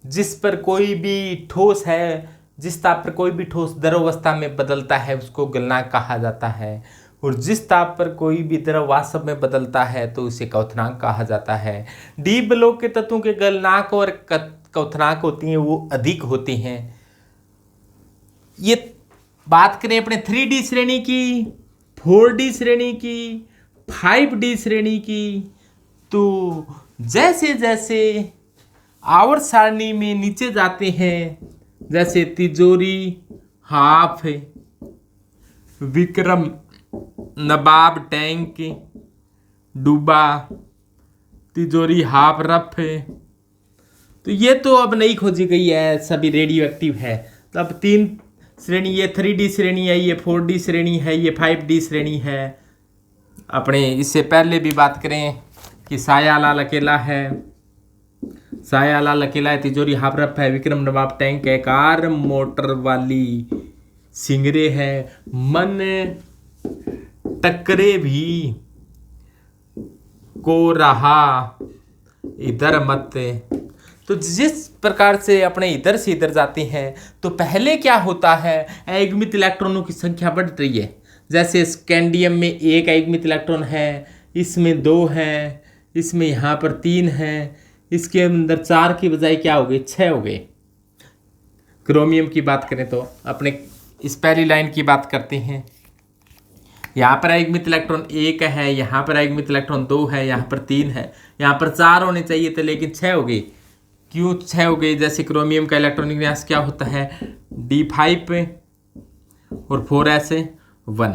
जिस पर कोई भी ठोस है, जिस ताप पर कोई भी ठोस द्रवावस्था में बदलता है उसको गलनांक कहा जाता है, और जिस ताप पर कोई भी द्रव वाष्प में बदलता है तो उसे क्वथनांक कहा जाता है। डी ब्लॉक के तत्वों के गलनांक और क्वथनांक होती हैं वो अधिक होती हैं। ये बात करें अपने 3D श्रेणी की, 4D श्रेणी की, 5D श्रेणी की, तो जैसे जैसे आवर्त सारणी में नीचे जाते हैं, जैसे तिजोरी, हाफ, विक्रम, नवाब टैंक, डूबा, तिजोरी हाफ रफ, तो ये तो अब नहीं खोजी गई है, सभी रेडियो एक्टिव है। तो अब 3 श्रेणी, ये 3D श्रेणी है, ये 4D श्रेणी है, ये 5D श्रेणी है। अपने इससे पहले भी बात करें कि सायालाल अकेला है, सायालाल अकेला है, तिजोरी हाफ रफ है, विक्रम नवाब टैंक है, कार मोटर वाली सिंगरे है, मन टक्करे भी को रहा इधर मत। तो जिस प्रकार से अपने इधर से इधर जाते हैं तो पहले क्या होता है, अयुग्मित इलेक्ट्रॉनों की संख्या बढ़ रही है। जैसे स्कैंडियम में 1 अयुग्मित इलेक्ट्रॉन है, इसमें 2 हैं, इसमें यहाँ पर 3 हैं, इसके अंदर 4 की बजाय क्या हो गए, 6 हो गए। क्रोमियम की बात करें तो अपने इस पहली लाइन की बात करते हैं। यहाँ पर अयुग्मित इलेक्ट्रॉन 1 है, यहाँ पर अयुग्मित इलेक्ट्रॉन 2 है, यहाँ पर 3 है, यहाँ पर 4 होने चाहिए थे लेकिन 6 हो गए। क्यों 6 हो गई? जैसे क्रोमियम का इलेक्ट्रॉनिक विन्यास क्या होता है, D5 और 4s1,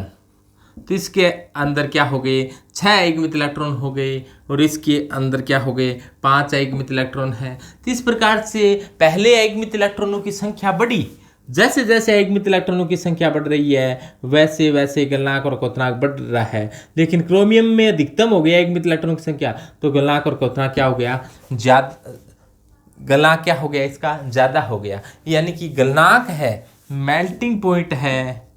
तो इसके अंदर क्या हो गए, 6 अयुग्मित इलेक्ट्रॉन हो गए, और इसके अंदर क्या हो गए, 5 अयुग्मित इलेक्ट्रॉन है। तो इस प्रकार से पहले अयुग्मित इलेक्ट्रॉनों की संख्या बढ़ी, जैसे जैसे अयुग्मित इलेक्ट्रॉनों की संख्या बढ़ रही है वैसे वैसे गलनांक और क्वथनांक बढ़ रहा है। लेकिन क्रोमियम में अधिकतम हो गया अयुग्मित इलेक्ट्रॉनों की संख्या, तो गलनांक और क्वथनांक क्या हो गया, ज्यादा, गलनांक क्या हो गया, इसका ज़्यादा हो गया। यानी कि गलनांक है, मेल्टिंग पॉइंट है,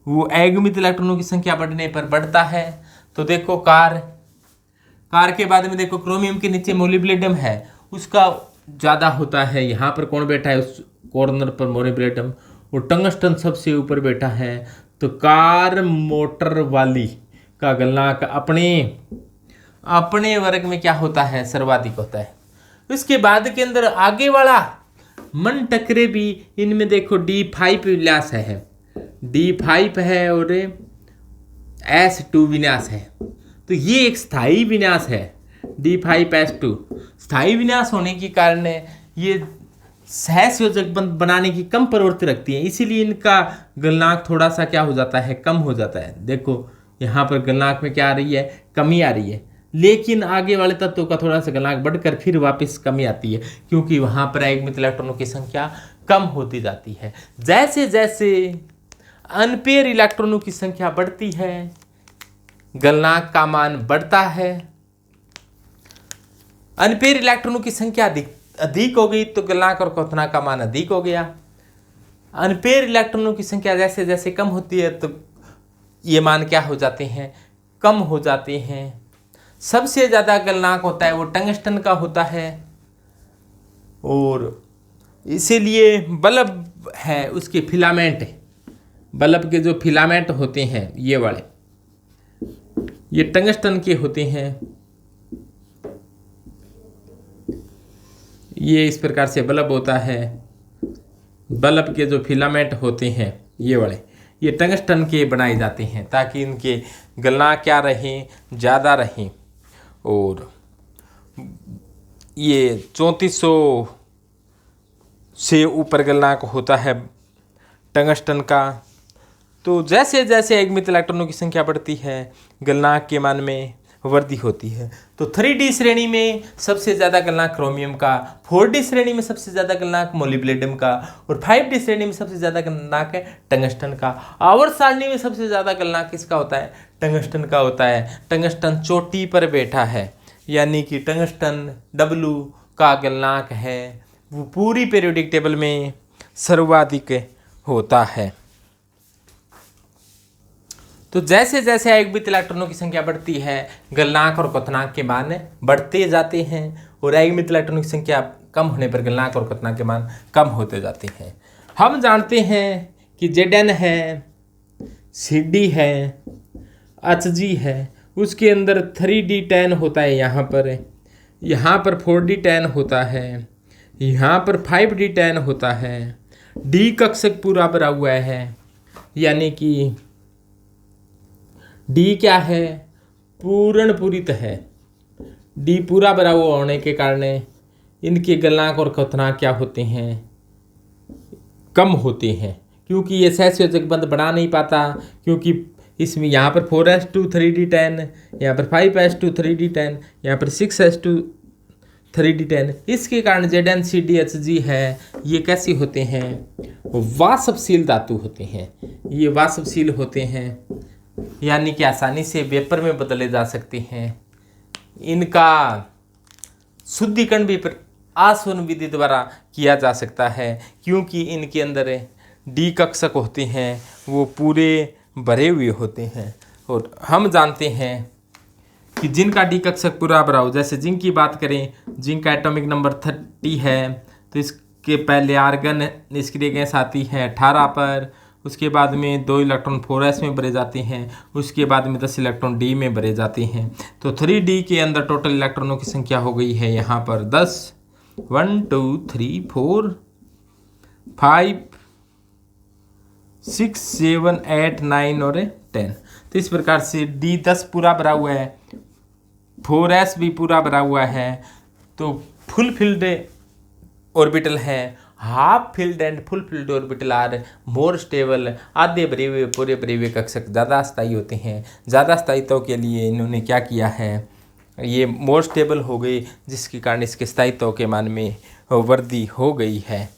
वो अयुग्मित इलेक्ट्रॉनों की संख्या बढ़ने पर बढ़ता है। तो देखो कार के बाद में देखो क्रोमियम के नीचे मोलिब्डेनम है, उसका ज़्यादा होता है। यहाँ पर कौन बैठा है, उस कॉर्नर पर मोलिब्डेनम, और टंगस्टन सबसे ऊपर बैठा है। तो कार मोटर वाली का गलनांक अपने वर्ग में क्या होता है, सर्वाधिक होता है। इसके बाद के अंदर आगे वाला मन टकरे भी, इनमें देखो D5 विन्यास है, D5 है और S2 विन्यास है। तो ये एक स्थायी विन्यास है, D5S2 स्थायी विन्यास होने के कारण ये सहसंयोजक बंध बनाने की कम प्रवृत्ति रखती है, इसीलिए इनका गलनांक थोड़ा सा क्या हो जाता है, कम हो जाता है। देखो यहाँ पर गलनांक में क्या आ रही है, कमी आ रही है, लेकिन आगे वाले तत्वों का थोड़ा सा गलनांक बढ़कर फिर वापस कमी आती है, क्योंकि वहाँ पर अयुग्मित इलेक्ट्रॉनों की संख्या कम होती जाती है। जैसे जैसे अनपेयर इलेक्ट्रॉनों की संख्या बढ़ती है गलनांक का मान बढ़ता है। अनपेयर इलेक्ट्रॉनों की संख्या अधिक हो गई तो गलनांक और क्वथनांक का मान अधिक हो गया। अनपेयर इलेक्ट्रॉनों की संख्या जैसे जैसे कम होती है तो ये मान क्या हो जाते हैं, कम हो जाते हैं। सबसे ज़्यादा गलनांक होता है वो टंगस्टन का होता है, और इसीलिए बल्ब है उसके फिलामेंट, बल्ब के जो फिलामेंट होते हैं ये वाले, ये टंगस्टन के होते हैं। ये इस प्रकार से बल्ब होता है, बल्ब के जो फिलामेंट होते हैं ये वाले, ये टंगस्टन के बनाए जाते हैं ताकि इनके गलनांक क्या रहें, ज़्यादा रहें। और ये 3400 से ऊपर गलनांक होता है टंगस्टन का। तो जैसे जैसे अयुग्मित इलेक्ट्रॉनों की संख्या बढ़ती है गलनांक के मान में वृद्धि होती है। तो 3D श्रेणी में सबसे ज़्यादा गलनांक क्रोमियम का, 4D श्रेणी में सबसे ज़्यादा गलनांक मोलिब्डेनम का, और 5D श्रेणी में सबसे ज़्यादा गलनांक है टंगस्टन का। आवर्त सारणी में सबसे ज़्यादा गलनांक किसका होता है, टंगस्टन का होता है। टंगस्टन चोटी पर बैठा है, यानी कि टंगस्टन W का गलनांक है वो पूरी पीरियोडिक टेबल में सर्वाधिक होता है। तो जैसे जैसे अयुग्मित इलेक्ट्रॉनों की संख्या बढ़ती है गलनांक और क्वथनांक के मान बढ़ते जाते हैं, और अयुग्मित इलेक्ट्रॉनों की संख्या कम होने पर गलनांक और क्वथनांक के मान कम होते जाते हैं। हम जानते हैं कि Zn है, Cd है, Hg है, उसके अंदर 3d10 होता है, यहाँ पर 4d10 होता है, यहाँ पर 5d10 होता है। D कक्षक पूरा भरा हुआ है, यानी कि D क्या है, पूर्ण पूरित है। D पूरा भरा हुआ होने के कारण इनके गलनांक और क्वथनांक क्या होते हैं, कम होते हैं, क्योंकि ये सहसंयोजक बंध बढ़ा नहीं पाता, क्योंकि इसमें यहाँ पर 4s2 3d10, यहाँ पर 5s2 3d10, यहाँ पर 6s2 3d10। इसके कारण Zn Cd Hg है, ये कैसे होते हैं, वाष्पशील धातु होते हैं। ये वाष्पशील होते हैं, यानी कि आसानी से वेपर में बदले जा सकते हैं। इनका शुद्धिकरण भी आसवन विधि द्वारा किया जा सकता है, क्योंकि इनके अंदर D कक्षक होते हैं, वो पूरे भरे हुए होते हैं। और हम जानते हैं कि जिनका D कक्षक पूरा भरा हो, जैसे जिंक की बात करें, जिंक का एटॉमिक नंबर 30 है, तो इसके पहले आर्गन निष्क्रिय गैस आती है 18 पर, उसके बाद में 2 इलेक्ट्रॉन 4s में भरे जाते हैं, उसके बाद में 10 इलेक्ट्रॉन D में भरे जाते हैं। तो 3D के अंदर टोटल इलेक्ट्रॉनों की संख्या हो गई है यहाँ पर 10, 1 2 3 4 5 6 7 8 9 और 10। तो इस प्रकार से D 10 पूरा भरा हुआ है, 4s भी पूरा भरा हुआ है, तो फुल फिल्ड ऑर्बिटल है। Half filled and full filled orbital are more stable. आधे भरे हुए पूरे भरे हुए कक्षक ज़्यादा स्थायी होते हैं। ज़्यादा स्थायित्व के लिए इन्होंने क्या किया है, ये मोर स्टेबल हो गई, जिसके कारण इसके स्थायित्व के मान में वृद्धि हो गई है।